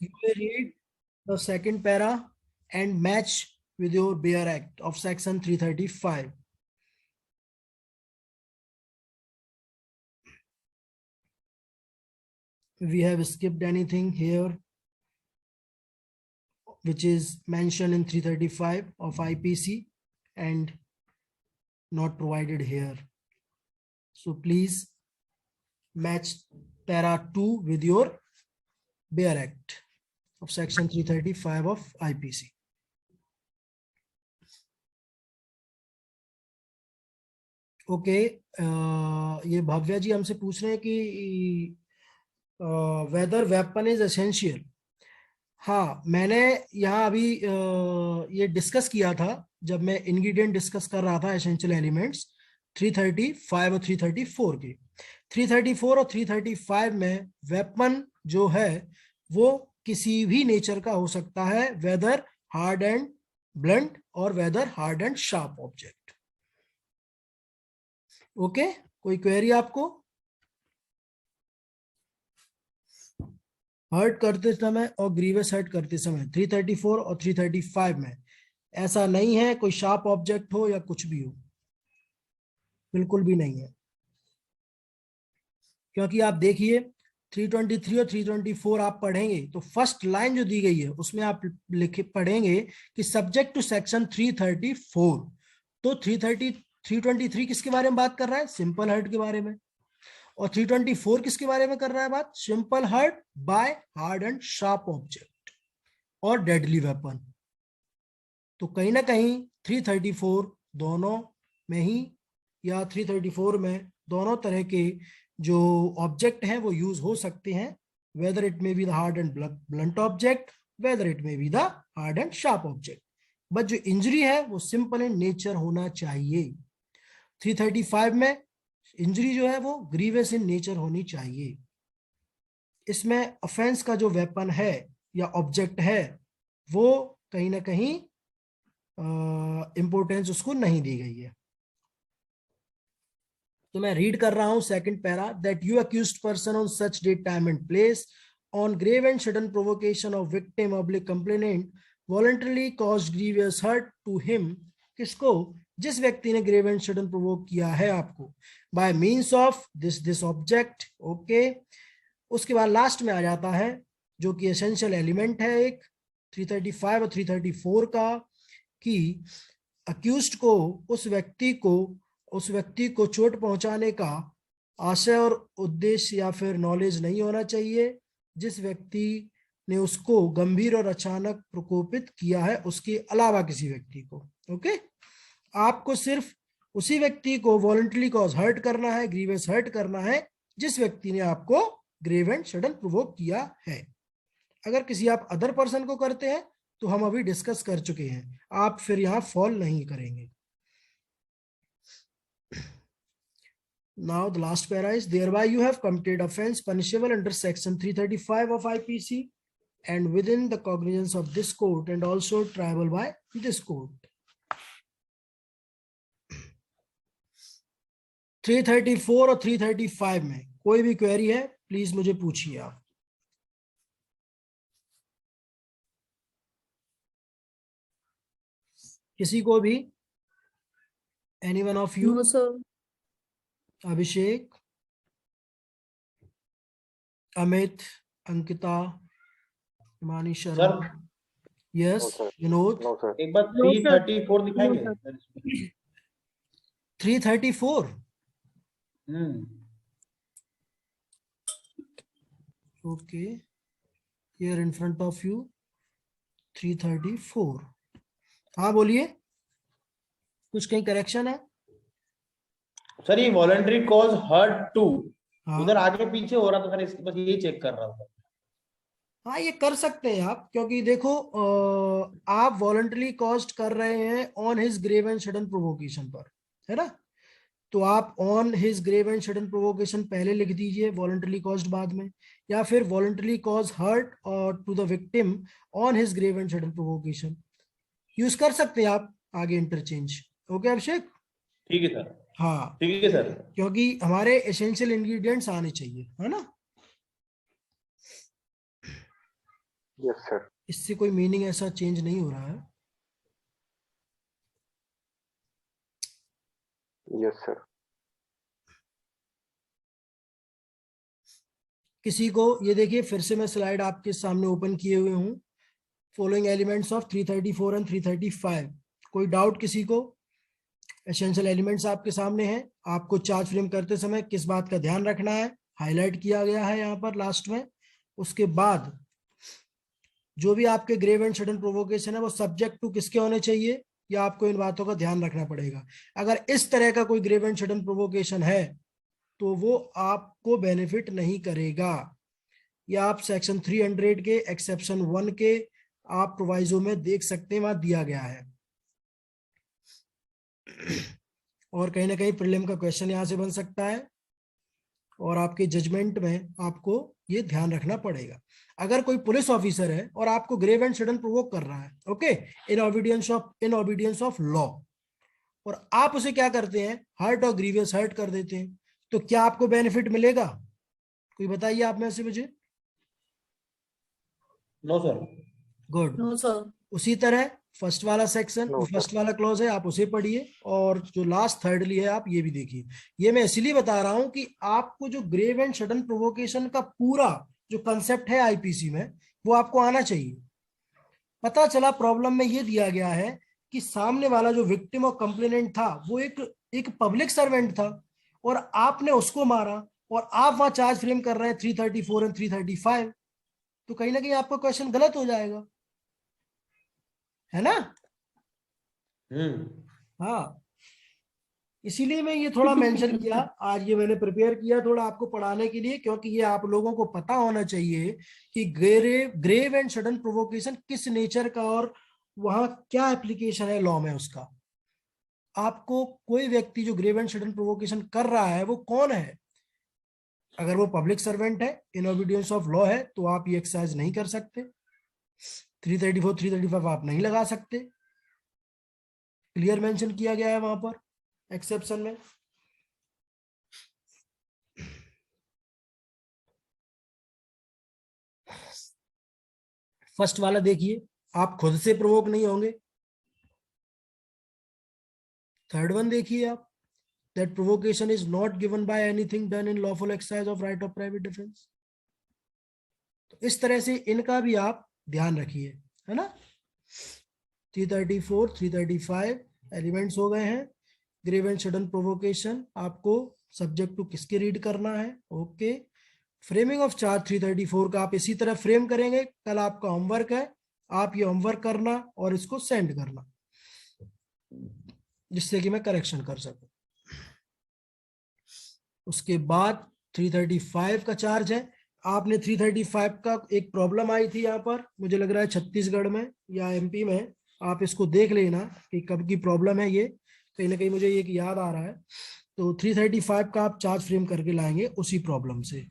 you may read the second para and match with your Bayer Act of section 335. We have skipped anything here which is mentioned in 335 of IPC and not provided here. So please match para 2 with your Bayer Act of section 335 of IPC. Okay, ये भव्या जी हमसे पूछ रहे हैं कि weather weapon is essential. हाँ, मैंने यहाँ अभी ये डिस्कस किया था जब मैं इंग्रेडिएंट डिस्कस कर रहा था एसेंशियल एलिमेंट्स 335 और 334 के। 334 और 335 में वेपन जो है वो किसी भी नेचर का हो सकता है, वेदर हार्ड एंड ब्लंट और whether hard and sharp object. Okay, कोई क्वेरी आपको? हर्ट करते समय और ग्रीवस हर्ट करते समय 334 और 335 में ऐसा नहीं है कोई शार्प ऑब्जेक्ट हो या कुछ भी हो, बिल्कुल भी नहीं है। क्योंकि आप देखिए 323 और 324 आप पढ़ेंगे तो फर्स्ट लाइन जो दी गई है उसमें आप लिखे पढ़ेंगे कि सब्जेक्ट टू सेक्शन 334। तो 323 किसके बारे में बात कर रहा है? सिंपल हर्ट के बारे में। और 324 किसके बारे में कर रहा है बात? Simple hurt by hard and sharp object और डेडली वेपन। तो कहीं ना कहीं 334 दोनों में ही या 334 में दोनों तरह के जो ऑब्जेक्ट हैं वो यूज हो सकते हैं, whether it may be the hard and blunt object, whether it may be the hard and sharp object, but जो इंजरी है वो सिंपल इन नेचर होना चाहिए। 335 में इंजरी जो है वो ग्रीवियस इन नेचर होनी चाहिए। इसमें ऑफेंस का जो वेपन है या ऑब्जेक्ट है वो कहीं ना कहीं इंपॉर्टेंस उसको नहीं दी गई है। तो मैं रीड कर रहा हूं second para, that you accused person on such date time and place on grave and sudden provocation of victim oblique complainant voluntarily caused grievous hurt to him. किसको? जिस व्यक्ति ने ग्रेव एंड सडन प्रोवोक किया है आपको, bye means of this object. Okay, उसके बाद last में आ जाता है जो कि एसेंशियल एलिमेंट है एक 335 और 334 का, कि अक्यूज्ड को उस व्यक्ति को चोट पहुंचाने का आशय और उद्देश्य या फिर नॉलेज नहीं होना चाहिए जिस व्यक्ति ने उसको गंभीर और अचानक प्रकोपित किया है उसके अलावा किसी व्यक्ति को। ओके, आपको सिर्फ उसी व्यक्ति को वॉलंटरी कॉज हर्ट करना है, ग्रीवियस हर्ट करना है जिस व्यक्ति ने आपको ग्रेव एंड सडन प्रोवोक किया है। अगर किसी आप अदर पर्सन को करते हैं तो हम अभी डिस्कस कर चुके हैं, आप फिर यहां फॉल नहीं करेंगे। Now the last para is, thereby you have committed offense punishable under section 335 of IPC and within the cognizance of this court and also triable by this court. 334 और 335 में कोई भी क्वेरी है प्लीज मुझे पूछिए आप। किसी को भी? Anyone of you? No sir. Abhishek, Amit, Ankita, Himani Sharma, yes, Vinod. एक बार 334 दिखाएंगे? 334 okay, here in front of you 334। हाँ बोलिए, कुछ कहीं करेक्शन है? सर ये वॉलंटरी कॉज हर्ट टू, हाँ। उधर आगे पीछे हो रहा था सर, इसके बस यही चेक कर रहा था। हाँ, ये कर सकते हैं आप, क्योंकि देखो आप वॉलंटरी कॉस्ट कर रहे हैं on his grave and sudden provocation पर, है ना? तो आप on his grave and sudden provocation पहले लिख दीजिए, वॉलंटरी कॉस्ट बाद में, या फिर वॉलंटरी कॉज हर्ट और to the victim on his grave and sudden provocation use कर सकते हैं आप आगे इंटरचेंज। ओके अभिषेक? ठीक है सर। हाँ ठीक है सर, क्योंकि हमारे एसेंशियल इंग्रेडिएंट्स आने चाहिए, है ना? Yes sir. इससे कोई मीनिंग ऐसा चेंज नहीं हो रहा है। Yes sir. किसी को ये देखिए, फिर से मैं स्लाइड आपके सामने ओपन किए हुए हूं। फॉलोइंग एलिमेंट्स ऑफ 334 एंड 335, कोई डाउट किसी को? एसेंशियल एलिमेंट्स आपके सामने हैं। आपको चार्ज फ्रेम करते समय किस बात का ध्यान रखना है, हाईलाइट किया गया है यहाँ पर लास्ट में। उसके बाद जो भी आपके ग्रेव एंड सडन प्रोवोकेशन है वो सब्जेक्ट टू किसके होने चाहिए, या आपको इन बातों का ध्यान रखना पड़ेगा। अगर इस तरह का कोई ग्रेव एंड सडन प्रोवोकेशन है तो वो आपको बेनिफिट नहीं करेगा। या आप सेक्शन 300 के एक्सेप्शन 1 के आप प्रोवाइजो में देख सकते हैं, वहां दिया गया है। और कहीं ना कहीं प्रीलिम का क्वेश्चन यहां से बन सकता है, और आपके जजमेंट में आपको ये ध्यान रखना पड़ेगा। अगर कोई पुलिस ऑफिसर है और आपको ग्रेव एंड सडन प्रोवोक कर रहा है, ओके, इन ऑबिडियंस ऑफ लॉ, और आप उसे क्या करते हैं, हर्ट और ग्रीवियस हर्ट कर देते हैं, तो क्या आपको बेनिफिट मिलेगा? कोई बताइए आप में से मुझे। No sir. Good. No sir. उसी तरह फर्स्ट वाला सेक्शन, No, फर्स्ट वाला क्लॉज है, आप उसे पढ़िए, और जो लास्ट थर्डली है आप ये भी देखिए। ये मैं इसलिए बता रहा हूं कि आपको जो ग्रेव एंड सडन प्रोवोकेशन का पूरा जो कंसेप्ट है आईपीसी में, वो आपको आना चाहिए। पता चला प्रॉब्लम में ये दिया गया है कि सामने वाला जो विक्टिम और कंप्लेनेंट था वो एक पब्लिक सर्वेंट था, और आपने उसको मारा, और आप वहां चार्ज फ्रेम कर रहे हैं 334 एंड 335, तो कहीं ना कहीं आपका क्वेश्चन गलत हो जाएगा, है ना? हाँ, इसीलिए मैं ये थोड़ा मेंशन किया आज, ये मैंने प्रिपेयर किया थोड़ा आपको पढ़ाने के लिए, क्योंकि ये आप लोगों को पता होना चाहिए कि ग्रेव एंड सडन प्रोवोकेशन किस नेचर का, और वहां क्या एप्लीकेशन है लॉ में उसका। आपको कोई व्यक्ति जो ग्रेव एंड सडन प्रोवोकेशन कर रहा है वो कौन है? अगर वो पब्लिक सर्वेंट है, इन ओबीडियंस ऑफ लॉ है, तो आप ये एक्सरसाइज नहीं कर सकते, 334 335 आप नहीं लगा सकते। क्लियर मेंशन किया गया है वहां पर एक्सेप्शन में। फर्स्ट वाला देखिए, आप खुद से प्रोवोक नहीं होंगे। थर्ड वन देखिए आप, that provocation is not given by anything done in lawful exercise of right of private defense। तो इस तरह से इनका भी आप ध्यान रखिए, है ना। 334 335 एलिमेंट्स हो गए हैं। ग्रेव एंड सडन प्रोवोकेशन आपको सब्जेक्ट टू किसके रीड करना है, ओके। फ्रेमिंग ऑफ चार्ज 334 का आप इसी तरह फ्रेम करेंगे। कल आपका होमवर्क है, आप ये होमवर्क करना और इसको सेंड करना, जिससे कि मैं करेक्शन कर सकूं। उसके बाद 335 का चार्ज है। आपने 335 का एक प्रॉब्लम आई थी यहाँ पर, मुझे लग रहा है छत्तीसगढ़ में या एमपी में, आप इसको देख लेना कि कब की प्रॉब्लम है ये, कहीं ना कहीं मुझे ये याद आ रहा है। तो 335 का आप चार्ज फ्रेम करके लाएंगे उसी प्रॉब्लम से।